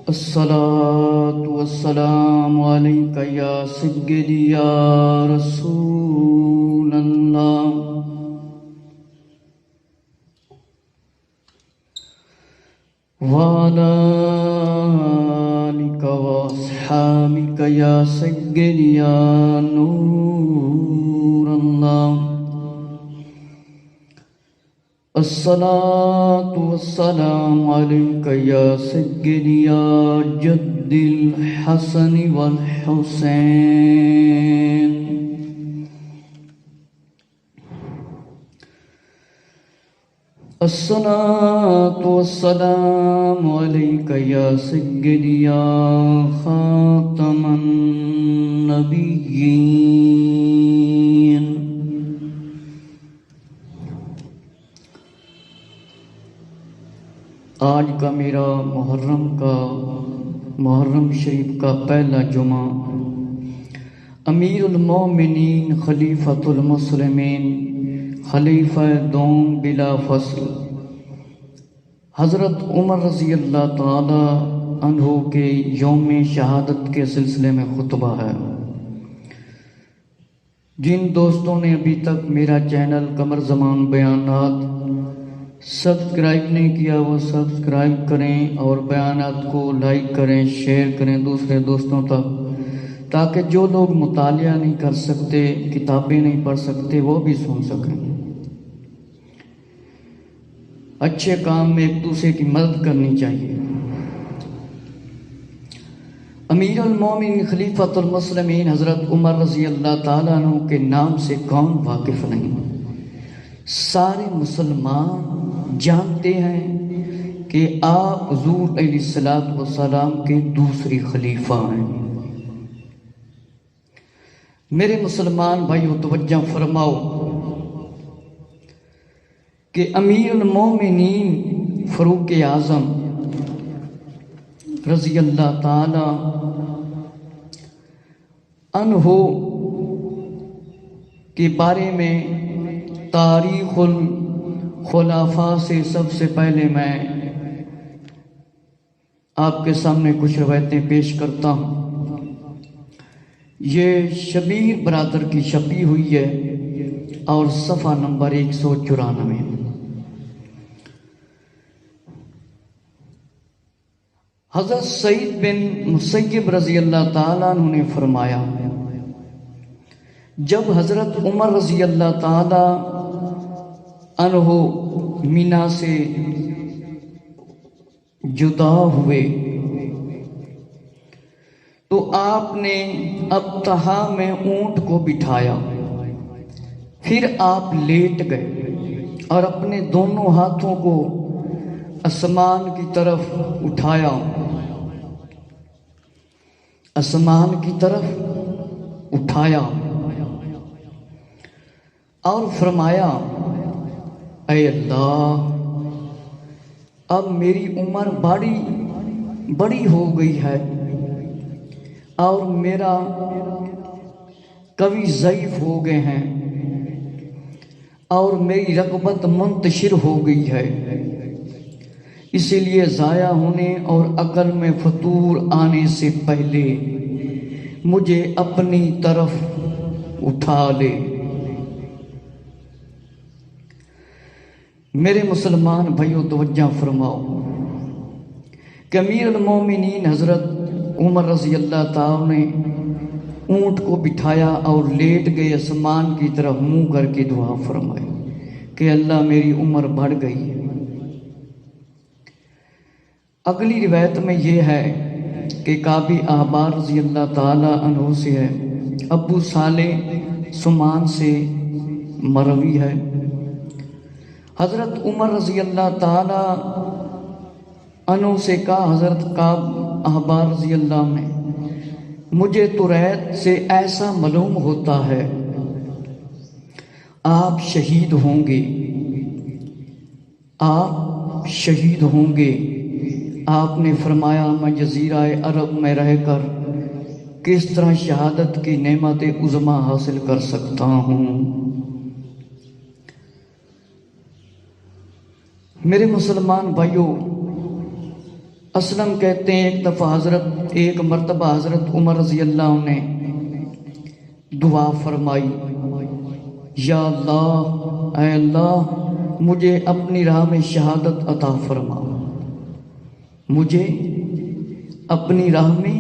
الصلاة والسلام عليك يا سيدي يا رسول الله وعلى آلك وأصحابك يا سيدي يا نور الله الصلاة والسلام عليك يا سيدي يا جد الحسن والحسين الصلاة والسلام عليك يا سيدي يا خاتم النبيين آج کا میرا محرم شریف کا پہلا جمعہ امیر المومنین خلیفۃ المسلمین خلیفہ دوم بلا فصل حضرت عمر رضی اللہ تعالی عنہ کے یوم شہادت کے سلسلے میں خطبہ ہے۔ جن دوستوں نے ابھی تک میرا چینل قمر زمان بیانات سبسکرائب نہیں کیا وہ سبسکرائب کریں اور بیانات کو لائک کریں، شیئر کریں دوسرے دوستوں تک، تاکہ جو لوگ مطالعہ نہیں کر سکتے، کتابیں نہیں پڑھ سکتے، وہ بھی سن سکیں۔ اچھے کام میں ایک دوسرے کی مدد کرنی چاہیے۔ امیر المومنین خلیفۃ المسلمین حضرت عمر رضی اللہ تعالیٰ عنہ کے نام سے کون واقف نہیں؟ سارے مسلمان جانتے ہیں کہ آپ حضور علیہ السلام کے دوسری خلیفہ ہیں۔ میرے مسلمان بھائیو توجہ فرماؤ کہ امیر المومنین فاروق اعظم رضی اللہ تعالی عنہ کے بارے میں تاریخ الخلفاء سے سب سے پہلے میں آپ کے سامنے کچھ روایتیں پیش کرتا ہوں۔ یہ شبیر برادر کی چھپی ہوئی ہے اور صفحہ نمبر 194۔ حضرت سعید بن مسیب رضی اللہ تعالیٰ عنہ نے فرمایا، جب حضرت عمر رضی اللہ تعالیٰ عنہ مینا سے جدا ہوئے تو آپ نے ابطحہ میں اونٹ کو بٹھایا، پھر آپ لیٹ گئے اور اپنے دونوں ہاتھوں کو آسمان کی طرف اٹھایا، آسمان کی طرف اٹھایا اور فرمایا، اے اللہ، اب میری عمر بڑی ہو گئی ہے اور میرا قوی ضعیف ہو گئے ہیں اور میری رغبت منتشر ہو گئی ہے، اسی لیے ضائع ہونے اور عقل میں فتور آنے سے پہلے مجھے اپنی طرف اٹھا لے۔ میرے مسلمان بھائیو توجہ فرماؤ کہ امیر المومنین حضرت عمر رضی اللہ تعالیٰ نے اونٹ کو بٹھایا اور لیٹ گئے، آسمان کی طرف منہ کر کے دعا فرمائی کہ اللہ میری عمر بڑھ گئی ہے۔ اگلی روایت میں یہ ہے کہ کعبی احبار رضی اللہ تعالی عنہ سے ہے، ابو صالح سمان سے مروی ہے، حضرت عمر رضی اللہ تعالی عنہ سے کہا، حضرت کعب احبار رضی اللہ نے، مجھے تو ریت سے ایسا معلوم ہوتا ہے آپ شہید ہوں گے، آپ شہید ہوں گے۔ آپ نے فرمایا، میں جزیرہ عرب میں رہ کر کس طرح شہادت کی نعمت عظمیٰ حاصل کر سکتا ہوں۔ میرے مسلمان بھائیوں، اسلم کہتے ہیں ایک مرتبہ حضرت عمر رضی اللہ عنہ نے دعا فرمائی، یا اللہ، اے اللہ مجھے اپنی راہ میں شہادت عطا فرما، مجھے اپنی راہ میں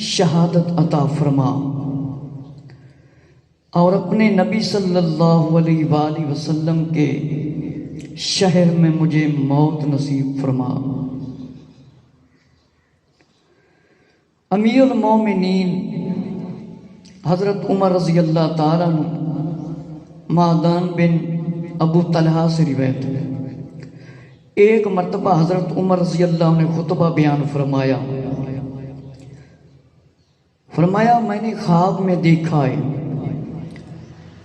شہادت عطا فرما، اور اپنے نبی صلی اللہ علیہ وآلہ وسلم کے شہر میں مجھے موت نصیب فرما۔ امیر المومنین حضرت عمر رضی اللہ تعالیٰ عنہ معدان بن ابو طلحہ سے روایت ہے، ایک مرتبہ حضرت عمر رضی اللہ عنہ نے خطبہ بیان فرمایا میں نے خواب میں دیکھا ہے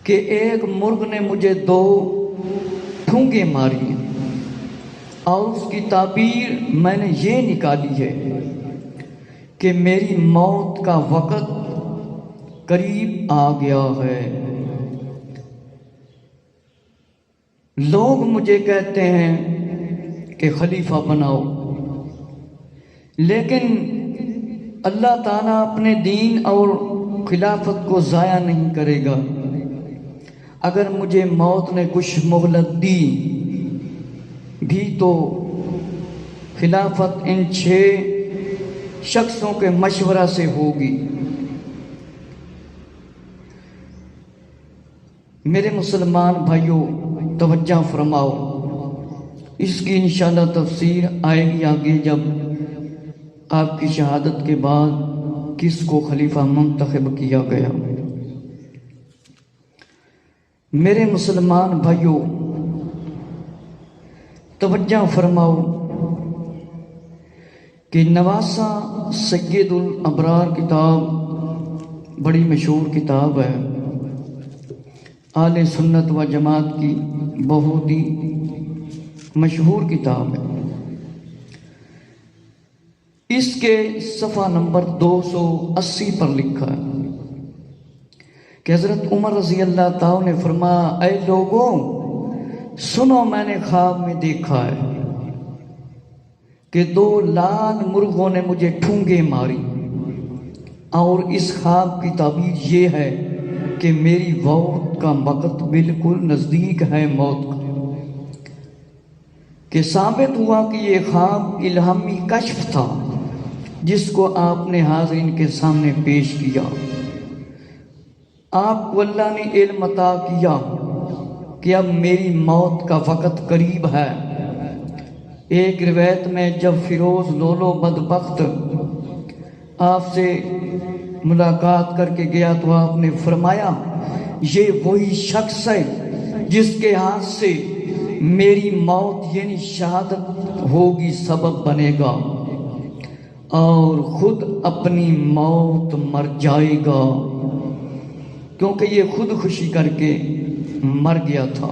کہ ایک مرغ نے مجھے 2 ٹھونگے ماری اور اس کی تعبیر میں نے یہ نکالی ہے کہ میری موت کا وقت قریب آ گیا ہے۔ لوگ مجھے کہتے ہیں کہ خلیفہ بناؤ، لیکن اللہ تعالیٰ اپنے دین اور خلافت کو ضائع نہیں کرے گا۔ اگر مجھے موت نے کچھ مہلت دی بھی تو خلافت ان 6 شخصوں کے مشورہ سے ہوگی۔ میرے مسلمان بھائیوں توجہ فرماؤ، اس کی انشاءاللہ تفسیر آئے گی آگے، جب آپ کی شہادت کے بعد کس کو خلیفہ منتخب کیا گیا۔ میرے مسلمان بھائیوں توجہ فرماؤ کہ نواسہ سید الابرار کتاب بڑی مشہور کتاب ہے، اہل سنت و جماعت کی بہت ہی مشہور کتاب ہے۔ اس کے صفحہ نمبر 280 پر لکھا ہے کہ حضرت عمر رضی اللہ تعالیٰ نے فرمایا، اے لوگوں سنو، میں نے خواب میں دیکھا ہے کہ 2 لال مرغوں نے مجھے ٹھونگے ماری، اور اس خواب کی تعبیر یہ ہے کہ میری موت کا وقت بالکل نزدیک ہے موت کا، کہ ثابت ہوا کہ یہ خواب الہامی کشف تھا جس کو آپ نے حاضرین کے سامنے پیش کیا۔ آپ کو اللہ نے علم عطا کیا کہ اب میری موت کا وقت قریب ہے۔ ایک روایت میں جب فیروز لولو بدبخت آپ سے ملاقات کر کے گیا تو آپ نے فرمایا، یہ وہی شخص ہے جس کے ہاتھ سے میری موت یعنی شہادت ہوگی، سبب بنے گا، اور خود اپنی موت مر جائے گا، کیونکہ یہ خود خوشی کر کے مر گیا تھا۔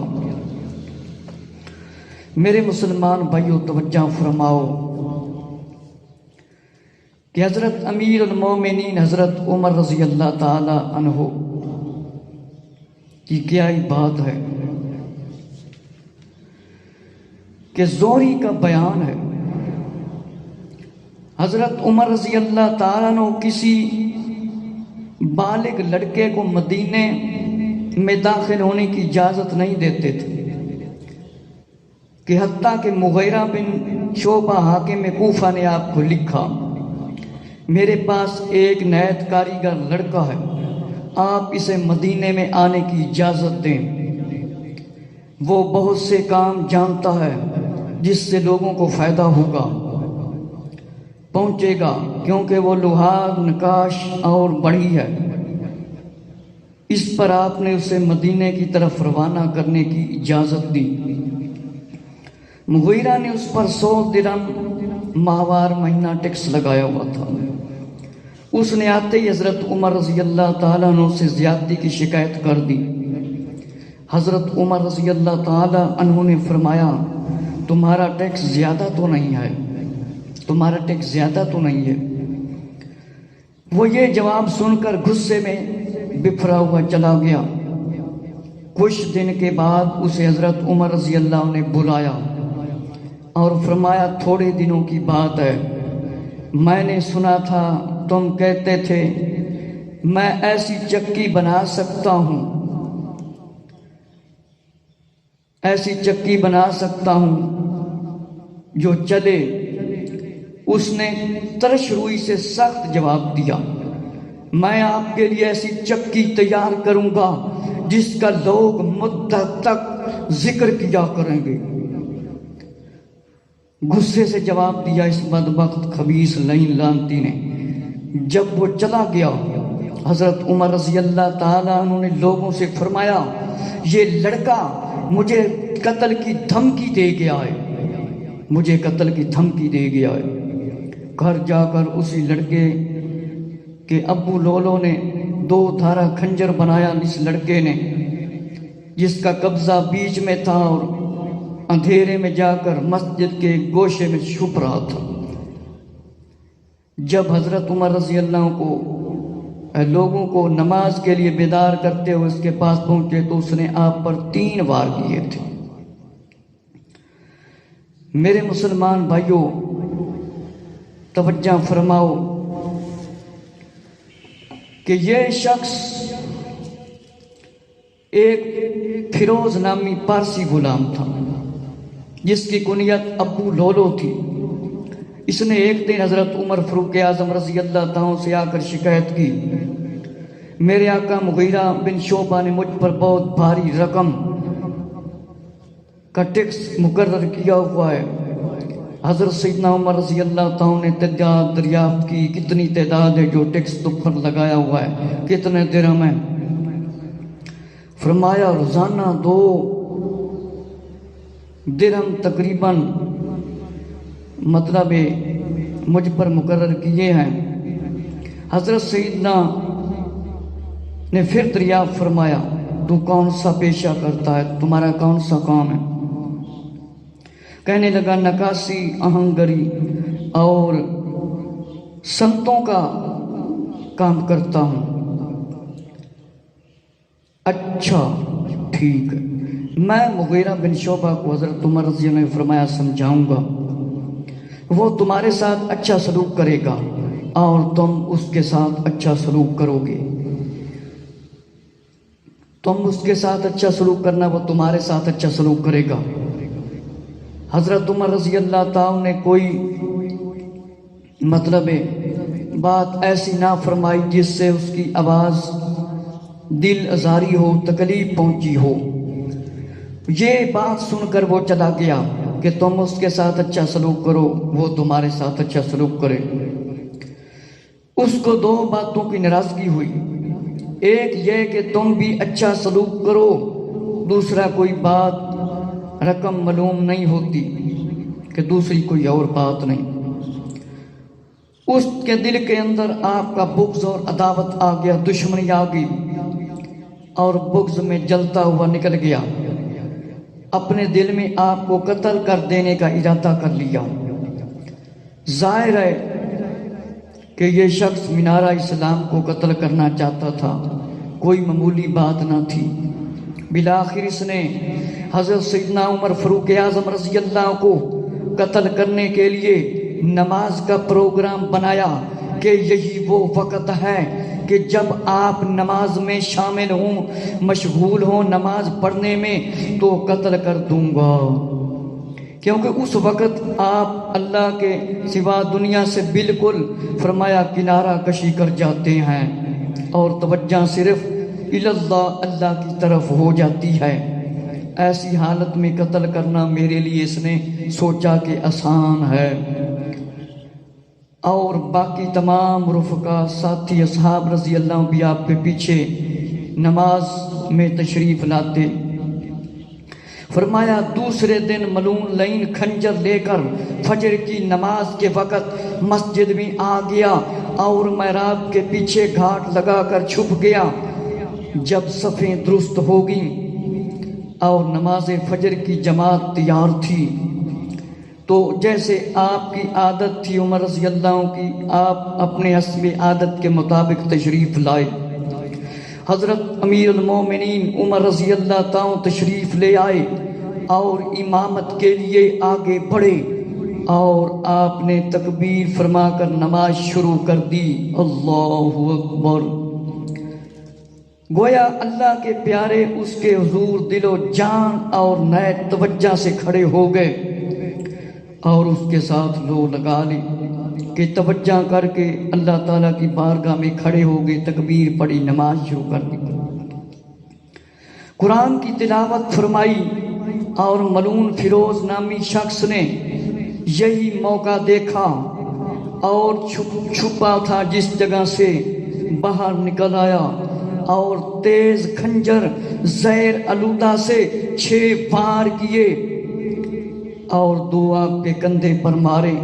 میرے مسلمان بھائیوں توجہ فرماؤ کہ حضرت امیر المومنین حضرت عمر رضی اللہ تعالی عنہ کی کیا ہی بات ہے کہ زوری کا بیان ہے۔ حضرت عمر رضی اللہ تعالیٰ عنہ کسی بالغ لڑکے کو مدینے میں داخل ہونے کی اجازت نہیں دیتے تھے، کہ حتیٰ کہ مغیرہ بن شعبہ حاکم کوفہ نے آپ کو لکھا، میرے پاس ایک نیت کاریگر لڑکا ہے، آپ اسے مدینے میں آنے کی اجازت دیں، وہ بہت سے کام جانتا ہے جس سے لوگوں کو فائدہ ہوگا، پہنچے گا، کیونکہ وہ لوہار، نقاش اور بڑھی ہے۔ اس پر آپ نے اسے مدینے کی طرف روانہ کرنے کی اجازت دی۔ مغیرہ نے اس پر 100 درہم ماہوار مہینہ ٹیکس لگایا ہوا تھا۔ اس نے آتے ہی حضرت عمر رضی اللہ تعالیٰ عنہ سے زیادتی کی شکایت کر دی۔ حضرت عمر رضی اللہ تعالیٰ عنہ نے فرمایا، تمہارا ٹیکس زیادہ تو نہیں ہے، تمہارا ٹیکس زیادہ تو نہیں ہے۔ وہ یہ جواب سن کر غصے میں بفرا ہوا چلا گیا۔ کچھ دن کے بعد اسے حضرت عمر رضی اللہ عنہ نے بلایا اور فرمایا، تھوڑے دنوں کی بات ہے، میں نے سنا تھا تم کہتے تھے میں ایسی چکی بنا سکتا ہوں، ایسی چکی بنا سکتا ہوں جو چلے۔ اس نے ترش روئی سے سخت جواب دیا، میں آپ کے لیے ایسی چکی تیار کروں گا جس کا لوگ مدت تک ذکر کیا کریں گے۔ غصے سے جواب دیا اس بدبخت خبیث لعین لعنتی نے۔ جب وہ چلا گیا، حضرت عمر رضی اللہ تعالیٰ عنہ نے لوگوں سے فرمایا، یہ لڑکا مجھے قتل کی دھمکی دے گیا ہے، مجھے قتل کی دھمکی دے گیا ہے۔ گھر جا کر اسی لڑکے کے ابو لولو نے 2 دھارا کھنجر بنایا اس لڑکے نے، جس کا قبضہ بیچ میں تھا اور اندھیرے میں جا کر مسجد کے گوشے میں چھپ رہا تھا۔ جب حضرت عمر رضی اللہ عنہ کو لوگوں کو نماز کے لیے بیدار کرتے ہوئے اس کے پاس پہنچے تو اس نے آپ پر 3 وار کیے تھے۔ میرے مسلمان بھائیوں، توجہ فرماؤ کہ یہ شخص ایک فیروز نامی پارسی غلام تھا جس کی کنیت ابو لولو تھی۔ اس نے ایک دن حضرت عمر فاروق اعظم رضی اللہ تعالیٰ سے آ کر شکایت کی، میرے آقا مغیرہ بن شعبہ نے مجھ پر بہت بھاری رقم کا ٹیکس مقرر کیا ہوا ہے۔ حضرت سیدنا عمر رضی اللہ تعالیٰ نے تعداد دریافت کی، کتنی تعداد ہے جو ٹیکس تم پر لگایا ہوا ہے، کتنے درہم ہیں؟ فرمایا روزانہ 2 درہم تقریباً مطلب مجھ پر مقرر کیے ہیں۔ حضرت سیدنا نے پھر دریافت فرمایا، تو کون سا پیشہ کرتا ہے، تمہارا کون سا کام ہے؟ کہنے لگا نکاسی، آہنگری اور سنتوں کا کام کرتا ہوں۔ اچھا ٹھیک ہے، میں مغیرہ بن شعبہ کو حضرت عمر رضی اللہ عنہ نے فرمایا سمجھاؤں گا، وہ تمہارے ساتھ اچھا سلوک کرے گا اور تم اس کے ساتھ اچھا سلوک کرو گے۔ تم اس کے ساتھ اچھا سلوک کرنا، وہ تمہارے ساتھ اچھا سلوک کرے گا۔ حضرت عمر رضی اللہ تعالیٰ نے کوئی مطلب بات ایسی نہ فرمائی جس سے اس کی آواز دل آزاری ہو، تکلیف پہنچی ہو۔ یہ بات سن کر وہ چلا گیا کہ تم اس کے ساتھ اچھا سلوک کرو، وہ تمہارے ساتھ اچھا سلوک کرے۔ اس کو 2 باتوں کی ناراضگی ہوئی، ایک یہ کہ تم بھی اچھا سلوک کرو، دوسرا کوئی بات رقم معلوم نہیں ہوتی کہ دوسری کوئی اور بات نہیں۔ اس کے دل کے اندر آپ کا بغض اور عداوت آ گیا، دشمنی آ گئی اور بغض میں جلتا ہوا نکل گیا۔ اپنے دل میں آپ کو قتل کر دینے کا ارادہ کر لیا۔ ظاہر ہے کہ یہ شخص منارہ اسلام کو قتل کرنا چاہتا تھا، کوئی معمولی بات نہ تھی۔ بالآخر اس نے حضرت سیدنا عمر فاروق اعظم رضی اللہ عنہ کو قتل کرنے کے لیے نماز کا پروگرام بنایا کہ یہی وہ وقت ہے کہ جب آپ نماز میں شامل ہوں، مشغول ہوں نماز پڑھنے میں، تو قتل کر دوں گا، کیونکہ اس وقت آپ اللہ کے سوا دنیا سے بالکل فرمایا کنارہ کشی کر جاتے ہیں اور توجہ صرف اللہ اللہ کی طرف ہو جاتی ہے۔ ایسی حالت میں قتل کرنا میرے لیے اس نے سوچا کہ آسان ہے، اور باقی تمام رفقا ساتھی اصحاب رضی اللہ عنہ بھی آپ کے پیچھے نماز میں تشریف لاتے۔ فرمایا دوسرے دن ملعون لعین خنجر لے کر فجر کی نماز کے وقت مسجد میں آ گیا اور محراب کے پیچھے گھاٹ لگا کر چھپ گیا۔ جب صفیں درست ہو گئیں اور نماز فجر کی جماعت تیار تھی تو جیسے آپ کی عادت تھی عمر رضی اللہ عنہ کی، آپ اپنے حسب عادت کے مطابق تشریف لائے۔ حضرت امیر المومنین عمر رضی اللہ تعالیٰ تشریف لے آئے اور امامت کے لیے آگے بڑھے۔ اور آپ نے تکبیر فرما کر نماز شروع کر دی۔ اللہ اکبر۔ گویا اللہ کے پیارے اس کے حضور دل و جان اور نئے توجہ سے کھڑے ہو گئے اور اس کے ساتھ لو لگا لی کہ توجہ کر کے اللہ تعالیٰ کی بارگاہ میں کھڑے ہو گئے، تکبیر پڑھی، نماز شروع کر دی، قرآن کی تلاوت فرمائی۔ اور ملعون فیروز نامی شخص نے یہی موقع دیکھا اور چھپا تھا جس جگہ سے باہر نکل آیا اور تیز خنجر زہر آلودہ سے 6 وار کیے اور 2 آپ کے کندھے پر مارے،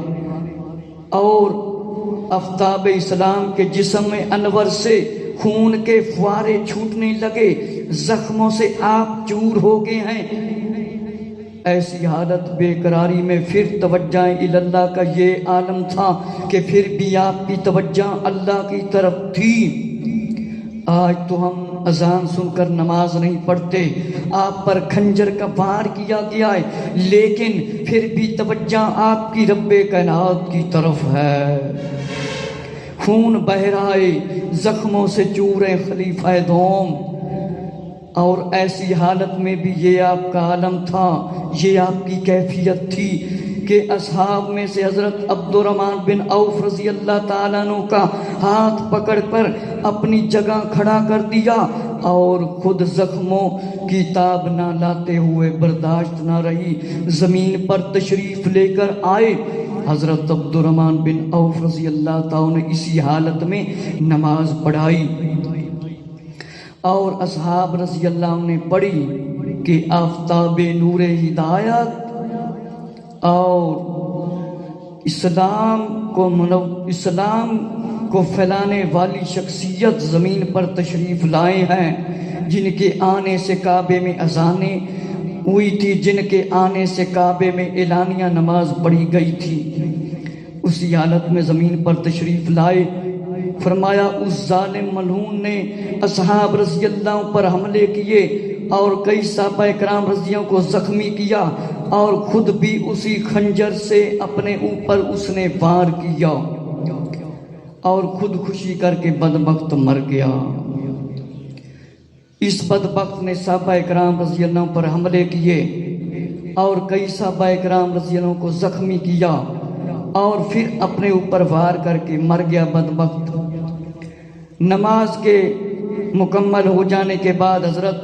اور آفتاب اسلام کے جسم انور سے خون کے فوارے چھوٹنے لگے، زخموں سے آپ چور ہو گئے ہیں۔ ایسی حالت بے قراری میں پھر توجہ اللہ کا یہ عالم تھا کہ پھر بھی آپ کی توجہ اللہ کی طرف تھی۔ آج تو ہم اذان سن کر نماز نہیں پڑھتے، آپ پر خنجر کا وار کیا گیا ہے، لیکن پھر بھی توجہ آپ کی رب کائنات کی طرف ہے۔ خون بہہ رہا ہے، زخموں سے چور ہے خلیفہ دوم، اور ایسی حالت میں بھی یہ آپ کا عالم تھا، یہ آپ کی کیفیت تھی کہ اصحاب میں سے حضرت عبد الرحمن بن عوف رضی اللہ تعالیٰ عنہ کا ہاتھ پکڑ کر اپنی جگہ کھڑا کر دیا اور خود زخموں کی تاب نہ لاتے ہوئے برداشت نہ رہی، زمین پر تشریف لے کر آئے۔ حضرت عبد الرحمن بن عوف رضی اللہ تعالیٰ نے اسی حالت میں نماز پڑھائی اور اصحاب رضی اللہ عنہ نے پڑھی کہ آفتاب نور ہدایت اور اسلام کو پھیلانے والی شخصیت زمین پر تشریف لائے ہیں، جن کے آنے سے کعبے میں اذانیں ہوئی تھی، جن کے آنے سے کعبے میں اعلانیہ نماز پڑھی گئی تھی۔ اسی حالت میں زمین پر تشریف لائے، فرمایا اس ظالم ملعون نے اصحاب رضی اللہ پر حملے کیے اور کئی صحابہ کرام رضی اللہ کو زخمی کیا اور خود بھی اسی خنجر سے اپنے اوپر اس نے وار کیا اور خودکشی کر کے بدبخت مر گیا۔ اس بدبخت نے صحابہ کرام رضی اللہ پر حملے کیے اور کئی صحابہ کرام رضی اللہ کو زخمی کیا اور پھر اپنے اوپر وار کر کے مر گیا بدبخت۔ نماز کے مکمل ہو جانے کے بعد حضرت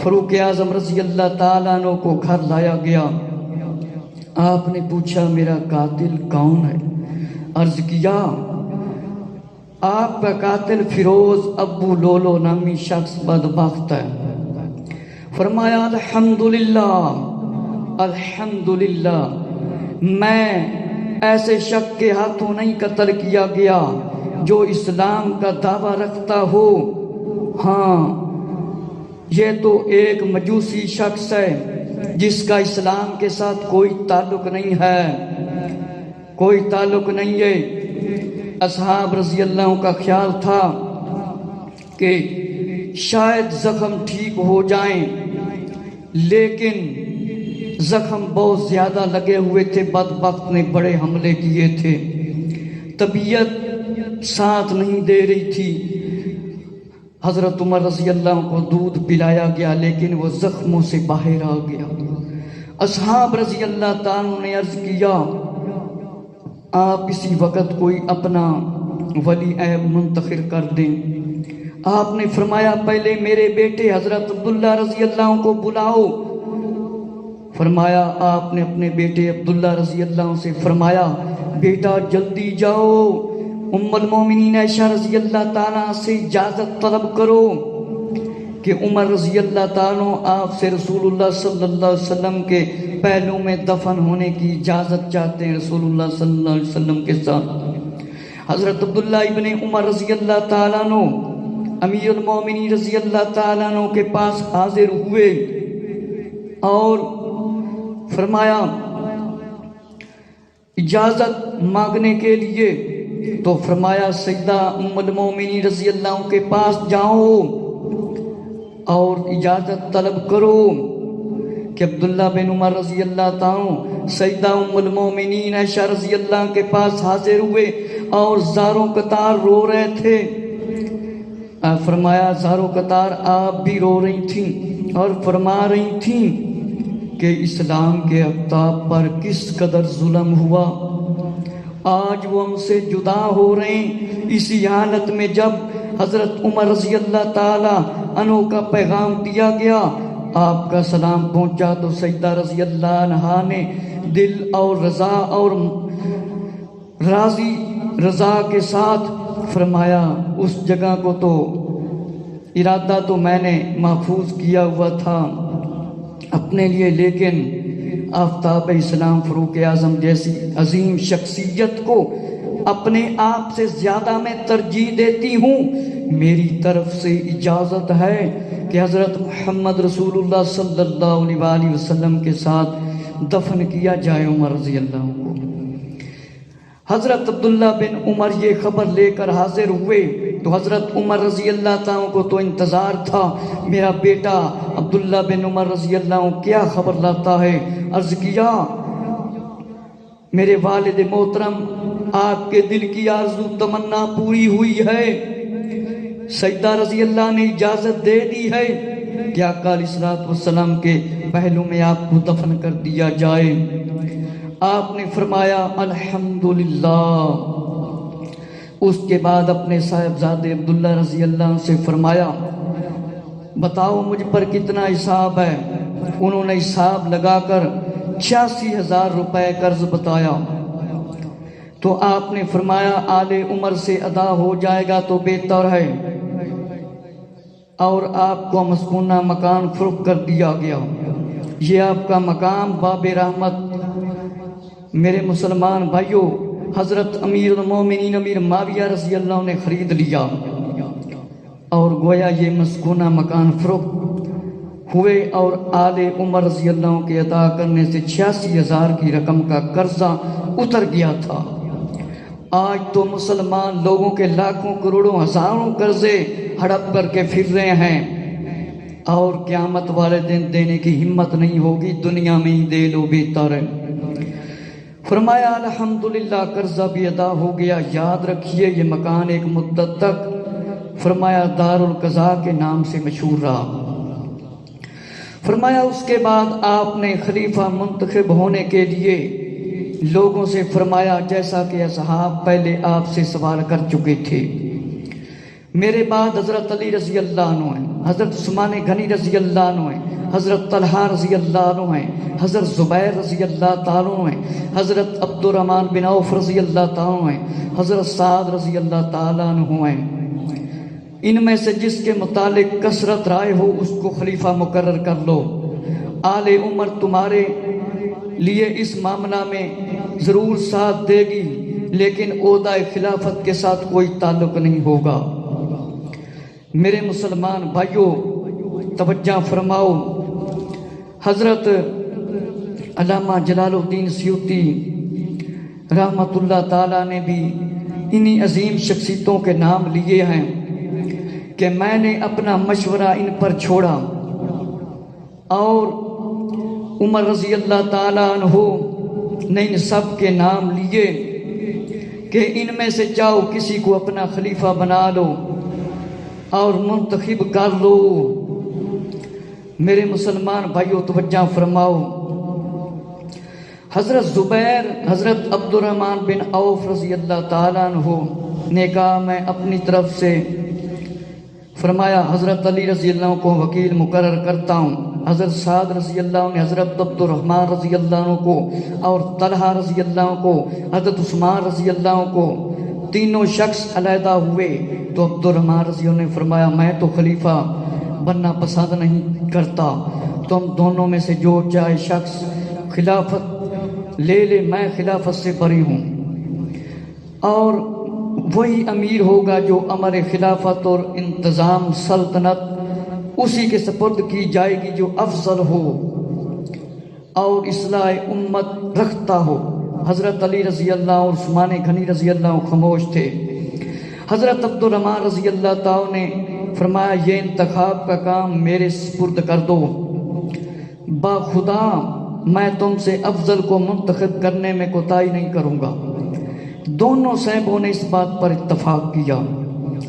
فاروق اعظم رضی اللہ تعالیٰ عنہ کو گھر لایا گیا۔ آپ نے پوچھا میرا قاتل کون ہے؟ عرض کیا آپ کا قاتل فیروز ابو لولو نامی شخص بدبخت ہے۔ فرمایا الحمدللہ الحمدللہ، میں ایسے شخص کے ہاتھوں نہیں قتل کیا گیا جو اسلام کا دعویٰ رکھتا ہو، ہاں یہ تو ایک مجوسی شخص ہے جس کا اسلام کے ساتھ کوئی تعلق نہیں ہے، کوئی تعلق نہیں ہے۔ اصحاب رضی اللہ کا خیال تھا کہ شاید زخم ٹھیک ہو جائیں، لیکن زخم بہت زیادہ لگے ہوئے تھے، بدبخت نے بڑے حملے کیے تھے، طبیعت ساتھ نہیں دے رہی تھی۔ حضرت عمر رضی اللہ عنہ کو دودھ پلایا گیا لیکن وہ زخموں سے باہر آ گیا۔ اصحاب رضی اللہ تعالیٰ نے عرض کیا آپ اسی وقت کوئی اپنا ولی عہد منتخب کر دیں۔ آپ نے فرمایا پہلے میرے بیٹے حضرت عبداللہ رضی اللہ عنہ کو بلاؤ۔ فرمایا آپ نے اپنے بیٹے عبداللہ رضی اللہ عنہ سے فرمایا بیٹا جلدی جاؤ، ام المومنین عائشہ رضی اللہ تعالیٰ سے اجازت طلب کرو کہ عمر رضی اللہ تعالیٰ آپ سے رسول اللہ صلی اللہ علیہ وسلم کے پہلو میں دفن ہونے کی اجازت چاہتے ہیں، رسول اللہ صلی اللہ علیہ وسلم کے ساتھ۔ حضرت عبداللہ ابن عمر رضی اللہ تعالیٰ عنہ امیر المومنین رضی اللہ تعالیٰ عنہ کے پاس حاضر ہوئے اور فرمایا اجازت مانگنے کے لیے، تو فرمایا سیدہ ام المومنین رضی اللہ عنہ کے پاس جاؤ اور اجازت طلب کرو کہ عبداللہ بن عمر رضی اللہ تعالیٰ سیدہ ام المومنین عائشہ رضی اللہ کے پاس حاضر ہوئے اور زاروں قطار رو رہے تھے. فرمایا زاروں قطار آپ بھی رو رہی تھیں اور فرما رہی تھیں کہ اسلام کے اقطاب پر کس قدر ظلم ہوا. آج وہ ہم سے جدا ہو رہے ہیں. اسی حالت میں جب حضرت عمر رضی اللہ تعالی عنہ کا پیغام دیا گیا، آپ کا سلام پہنچا، تو سیدہ رضی اللہ عنہا نے دل اور رضا اور راضی رضا کے ساتھ فرمایا اس جگہ کو تو ارادہ تو میں نے محفوظ کیا ہوا تھا اپنے لیے، لیکن آفتاب اسلام فاروق اعظم جیسی عظیم شخصیت کو اپنے آپ سے زیادہ میں ترجیح دیتی ہوں. میری طرف سے اجازت ہے کہ حضرت محمد رسول اللہ صلی اللہ علیہ وآلہ وسلم کے ساتھ دفن کیا جائے عمر رضی اللہ کو. حضرت عبداللہ بن عمر یہ خبر لے کر حاضر ہوئے تو حضرت عمر رضی اللہ تعالیٰ کو تو انتظار تھا میرا بیٹا عبداللہ بن عمر رضی اللہ کیا خبر لاتا ہے. عرض کیا میرے والد محترم آپ کے دل کی آرزو تمنا پوری ہوئی ہے. سیدہ رضی اللہ نے اجازت دے دی ہے کہ آقا علیہ الصلوۃ والسلام کے پہلو میں آپ کو دفن کر دیا جائے. آپ نے فرمایا الحمدللہ. اس کے بعد اپنے صاحبزادے عبداللہ رضی اللہ سے فرمایا بتاؤ مجھ پر کتنا حساب ہے. انہوں نے حساب لگا کر 86,000 روپے قرض بتایا. تو آپ نے فرمایا آل عمر سے ادا ہو جائے گا تو بہتر ہے، اور آپ کو مسکونہ مکان فروخت کر دیا گیا. یہ آپ کا مقام باب رحمت. میرے مسلمان بھائیوں، حضرت امیر المومنین امیر معاویہ رضی اللہ نے خرید لیا اور گویا یہ مسکونہ مکان فروخت ہوئے اور آل عمر رضی اللہ کے ادا کرنے سے 86,000 کی رقم کا قرضہ اتر گیا تھا. آج تو مسلمان لوگوں کے لاکھوں کروڑوں ہزاروں قرضے ہڑپ کر کے پھر رہے ہیں اور قیامت والے دن دینے کی ہمت نہیں ہوگی. دنیا میں ہی دے لو بہتر ہے. فرمایا الحمدللہ قرضہ بھی ادا ہو گیا. یاد رکھیے یہ مکان ایک مدت تک فرمایا دار القضاء کے نام سے مشہور رہا. فرمایا اس کے بعد آپ نے خلیفہ منتخب ہونے کے لیے لوگوں سے فرمایا جیسا کہ اصحاب پہلے آپ سے سوال کر چکے تھے. میرے بعد حضرت علی رضی اللہ عنہ ہیں، حضرت عثمان غنی رضی اللہ عنہ ہیں، حضرت طلحہ رضی اللہ عنہ ہیں، حضرت زبیر رضی اللہ تعالیٰ عنہ ہیں، حضرت عبد الرحمن بن عوف رضی اللہ تعالیٰ عنہ ہیں، حضرت سعد رضی اللہ تعالیٰ عنہ ہیں. ان میں سے جس کے متعلق کثرت رائے ہو اس کو خلیفہ مقرر کر لو. آل عمر تمہارے لیے اس معاملہ میں ضرور ساتھ دے گی، لیکن عہدہ خلافت کے ساتھ کوئی تعلق نہیں ہوگا. میرے مسلمان بھائیوں توجہ فرماؤ. حضرت علامہ جلال الدین سیوطی رحمت اللہ تعالیٰ نے بھی انہی عظیم شخصیتوں کے نام لیے ہیں کہ میں نے اپنا مشورہ ان پر چھوڑا اور عمر رضی اللہ تعالیٰ عنہ نے ان سب کے نام لیے کہ ان میں سے چاہو کسی کو اپنا خلیفہ بنا لو اور منتخب کر لو. میرے مسلمان بھائیوں توجہ فرماؤ. حضرت زبیر حضرت عبد الرحمن بن عوف رضی اللہ تعالیٰ عنہ نے کہا میں اپنی طرف سے فرمایا حضرت علی رضی اللہ کو وکیل مقرر کرتا ہوں. حضرت سعد رضی اللہ نے حضرت عبد الرحمن رضی اللہ عنہ کو اور طلحہ رضی اللہ کو حضرت عثمان رضی اللہ کو تینوں شخص علیحدہ ہوئے تو عبد الرحمن رضی اللہ نے فرمایا میں تو خلیفہ بننا پسند نہیں کرتا، تم دونوں میں سے جو چاہے شخص خلافت لے لے، میں خلافت سے بری ہوں اور وہی امیر ہوگا جو امر خلافت اور انتظام سلطنت اسی کے سپرد کی جائے گی جو افضل ہو اور اصلاح امت رکھتا ہو. حضرت علی رضی اللہ اور عثمان غنی رضی اللہ خاموش تھے. حضرت عبد الرحمن رضی اللہ تعالیٰ نے فرمایا یہ انتخاب کا کام میرے سپرد کر دو. باخدا میں تم سے افضل کو منتخب کرنے میں کوتاہی نہیں کروں گا۔ دونوں صاحبوں نے اس بات پر اتفاق کیا۔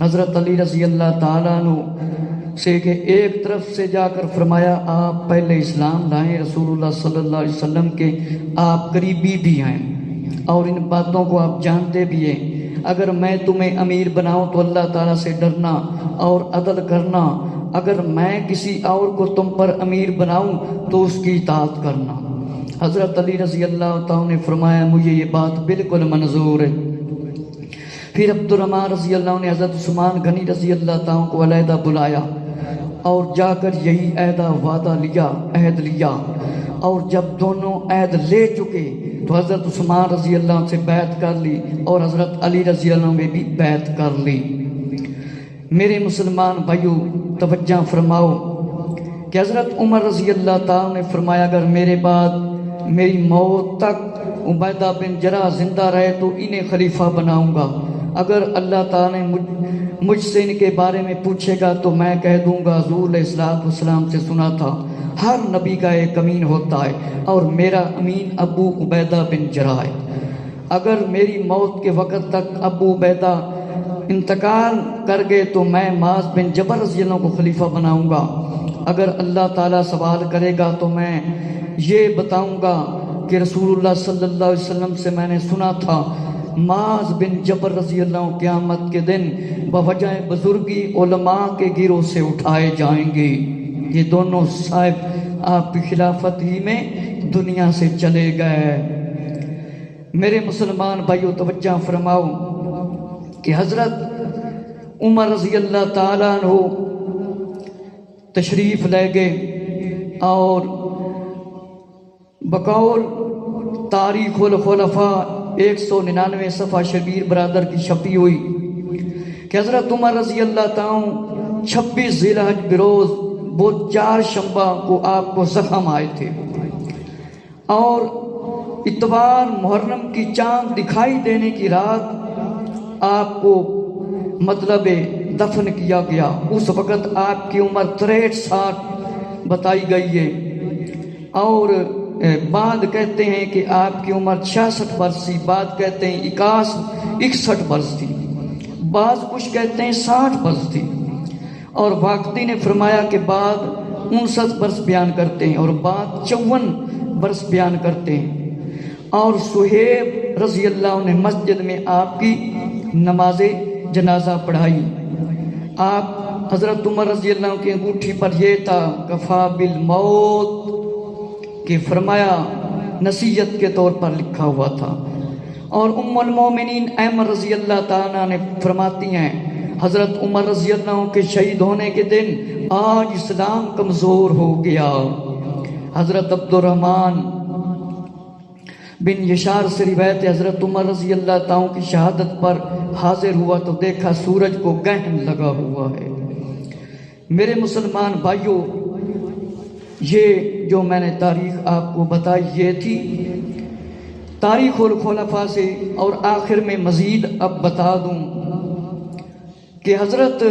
حضرت علی رضی اللہ تعالیٰ عنہ سے کہ ایک طرف سے جا کر فرمایا آپ پہلے اسلام لائیں، رسول اللہ صلی اللہ علیہ وسلم کے آپ قریبی بھی ہیں اور ان باتوں کو آپ جانتے بھی ہیں۔ اگر میں تمہیں امیر بناؤں تو اللہ تعالیٰ سے ڈرنا اور عدل کرنا، اگر میں کسی اور کو تم پر امیر بناؤں تو اس کی اطاعت کرنا۔ حضرت علی رضی اللہ تعالیٰ نے فرمایا مجھے یہ بات بالکل منظور ہے۔ پھر عبد الرحمن رضی اللہ عنہ نے حضرت عثمان غنی رضی اللہ تعالیٰ کو علیحدہ بلایا اور جا کر یہی عہد لیا اور جب دونوں عہد لے چکے تو حضرت عثمان رضی اللہ عنہ سے بیعت کر لی اور حضرت علی رضی اللہ عنہ نے بھی بیعت کر لی۔ میرے مسلمان بھائیو توجہ فرماؤ کہ حضرت عمر رضی اللہ تعالیٰ نے فرمایا اگر میرے بعد میری موت تک عبیدہ بن جراح زندہ رہے تو انہیں خلیفہ بناؤں گا۔ اگر اللہ تعالیٰ نے مجھ سے ان کے بارے میں پوچھے گا تو میں کہہ دوں گا حضور علیہ السلام سے سنا تھا ہر نبی کا ایک امین ہوتا ہے اور میرا امین ابو عبیدہ بن جراح ہے۔ اگر میری موت کے وقت تک ابو عبیدہ انتقال کر گئے تو میں معاذ بن جبل رضی اللہ عنہ کو خلیفہ بناؤں گا۔ اگر اللہ تعالیٰ سوال کرے گا تو میں یہ بتاؤں گا کہ رسول اللہ صلی اللہ علیہ وسلم سے میں نے سنا تھا معاذ بن جبل رضی اللہ عنہ قیامت کے دن بوجہ بزرگی علماء کے گروہ سے اٹھائے جائیں گے۔ یہ دونوں صاحب آپ کی خلافت ہی میں دنیا سے چلے گئے۔ میرے مسلمان بھائیو توجہ فرماؤ کہ حضرت عمر رضی اللہ تعالیٰ عنہ تشریف لے گئے اور بقول تاریخ الخلفاء 199 صفحہ شبیر برادر کی چھپی ہوئی کہ حضرت عمر رضی اللہ تعالیٰ 26 ذی الحج بروز وہ 4 شنبہ کو آپ کو زخم آئے تھے اور اتوار محرم کی چاند دکھائی دینے کی رات آپ کو مطلب دفن کیا گیا۔ اس وقت آپ کی عمر 63 بتائی گئی ہے اور بعد کہتے ہیں کہ آپ کی عمر 66 برس تھی، بعد کہتے ہیں 61 برس تھی، بعض کچھ کہتے ہیں 60 برس تھی اور واقعی نے فرمایا کہ بعد 59 برس بیان کرتے ہیں اور بعد 54 برس بیان کرتے ہیں۔ اور صہیب رضی اللہ عنہ نے مسجد میں آپ کی نماز جنازہ پڑھائی۔ آپ حضرت عمر رضی اللہ عنہ کی انگوٹھی پر یہ تھا کفا بالموت کہ فرمایا نصیحت کے طور پر لکھا ہوا تھا۔ اور ام المومنین ایمن رضی اللہ تعالیٰ نے فرماتی ہیں حضرت عمر رضی اللہ عنہ کے شہید ہونے کے دن آج اسلام کمزور ہو گیا۔ حضرت عبد الرحمن بن یشار سے روایت حضرت عمر رضی اللہ تعالیٰ کی شہادت پر حاضر ہوا تو دیکھا سورج کو گہن لگا ہوا ہے۔ میرے مسلمان بھائیوں یہ جو میں نے تاریخ آپ کو بتائی یہ تھی تاریخ الخلفاء سے۔ اور آخر میں مزید اب بتا دوں کہ حضرت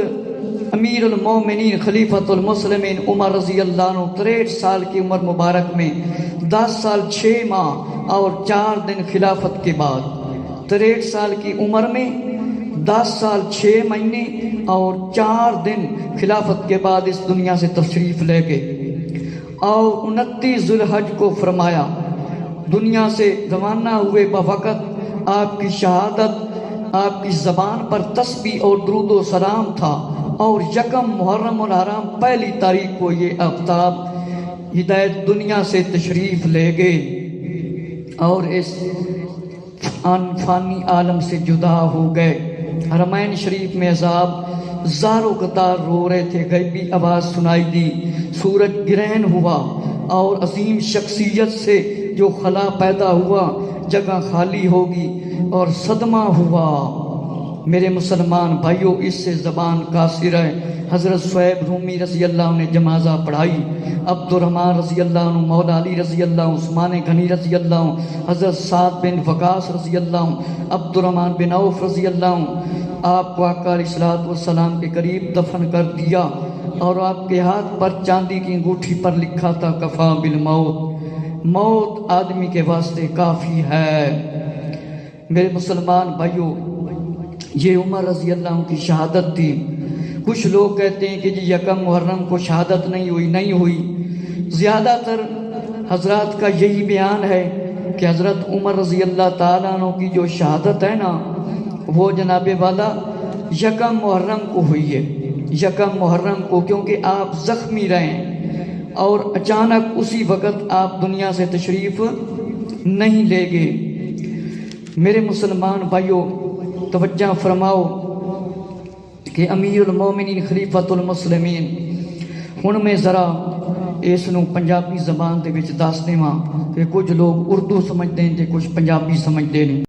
امیر المومنین خلیفۃ المسلمین عمر رضی اللہ عنہ 63 سال کی عمر مبارک میں 10 سال 6 ماہ اور 4 دن خلافت کے بعد 63 سال کی عمر میں 10 سال 6 مہینے اور 4 دن خلافت کے بعد اس دنیا سے تشریف لے گئے اور 29 ذی الحج کو فرمایا دنیا سے روانہ ہوئے بوقت آپ کی شہادت آپ کی زبان پر تسبیح اور درود و سلام تھا اور یکم محرم الحرام پہلی تاریخ کو یہ آفتاب ہدایت دنیا سے تشریف لے گئے اور اس فانی عالم سے جدا ہو گئے۔ حرمین شریف میں عذاب زاروں قطار رو رہے تھے، غیبی آواز سنائی دی، سورج گرہن ہوا اور عظیم شخصیت سے جو خلا پیدا ہوا جگہ خالی ہوگی اور صدمہ ہوا۔ میرے مسلمان بھائیوں اس سے زبان قاصر ہے۔ حضرت صہیب رومی رضی اللہ عنہ نے جنازہ پڑھائی، عبد الرحمن رضی اللہ عنہ، مولا علی رضی اللہ عنہ، عثمان غنی رضی اللہ عنہ، حضرت سعد بن وقاص رضی اللہ عنہ، عبد الرحمن بن عوف رضی اللہ عنہ، آپ کو آقا علیہ الصلوۃ والسلام کے قریب دفن کر دیا اور آپ کے ہاتھ پر چاندی کی انگوٹھی پر لکھا تھا کفا بالموت، موت آدمی کے واسطے کافی ہے۔ میرے مسلمان بھائیوں، یہ عمر رضی اللہ عنہ کی شہادت تھی۔ کچھ لوگ کہتے ہیں کہ جی یکم محرم کو شہادت نہیں ہوئی۔ زیادہ تر حضرات کا یہی بیان ہے کہ حضرت عمر رضی اللہ تعالیٰ عنہ کی جو شہادت ہے نا، وہ جناب والا یکم محرم کو ہوئی ہے، یکم محرم کو، کیونکہ آپ زخمی رہے اور اچانک اسی وقت آپ دنیا سے تشریف نہیں لے گئے۔ میرے مسلمان بھائیوں، توجہ فرماؤ کہ امیر المومنین خلیفۃ المسلمین، ہن میں ذرا اس نو پنجابی زبان دے وچ دس دیواں کہ کچھ لوگ اردو سمجھتے ہیں تے کچھ پنجابی سمجھتے ہیں۔